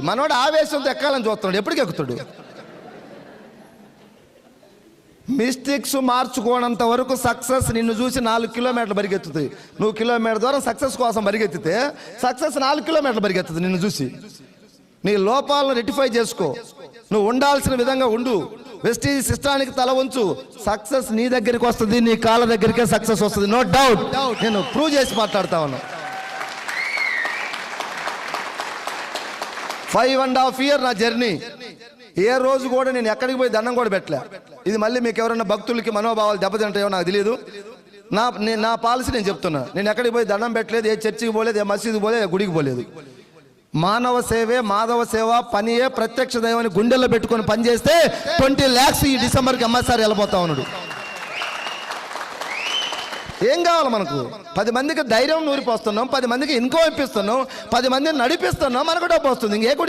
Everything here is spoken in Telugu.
మనోడు ఆవేశంతో ఎక్కాలని చూస్తున్నాడు, ఎప్పటికి ఎక్కుతాడు? మిస్టేక్స్ మార్చుకోనంత వరకు సక్సెస్ నిన్ను చూసి 4 కిలోమీటర్లు పరిగెత్తుతుంది. నువ్వు కిలోమీటర్ దూరం సక్సెస్ కోసం పరిగెత్తితే సక్సెస్ 4 కిలోమీటర్లు పరిగెత్తుతుంది నిన్ను చూసి. నీ లోపాలను రెక్టిఫై చేసుకో, నువ్వు ఉండాల్సిన విధంగా ఉండు, వెస్టీజ్ సిస్టానికి తల వంచు. సక్సెస్ నీ దగ్గరికి వస్తుంది, నీ కాళ్ళ దగ్గరికే సక్సెస్ వస్తుంది, నో డౌట్. నేను ప్రూవ్ చేసి మాట్లాడుతా ఉన్నా. 5.5 years నా జర్నీ. ఏ రోజు కూడా నేను ఎక్కడికి పోయి దండం కూడా పెట్టలే. ఇది మళ్ళీ మీకు ఎవరైనా భక్తులకి మనోభావాలు దెబ్బతింటాయో నాకు తెలియదు. నా పాలసీ నేను చెప్తున్నా. నేను ఎక్కడికి పోయి దండం పెట్టలేదు, ఏ చర్చికి పోలేదు, ఏ మసీదుకి పోలేదు, ఏ గుడికి పోలేదు. మానవ సేవే మాధవ సేవ, పనియే ప్రత్యక్ష దైవాన్ని గుండెల్లో పెట్టుకొని పనిచేస్తే 20 lakhs ఈ డిసెంబర్కి అమ్మసారి వెళ్ళిపోతా ఉన్నాడు. ఏం కావాలి మనకు? 10 మందికి ధైర్యం నూరిపోస్తున్నాం, 10 మందికి ఇన్కమ్ ఇప్పిస్తున్నాం, 10 మందిని నడిపిస్తున్నాం, మనకు డబ్బు వస్తుంది. ఇంకే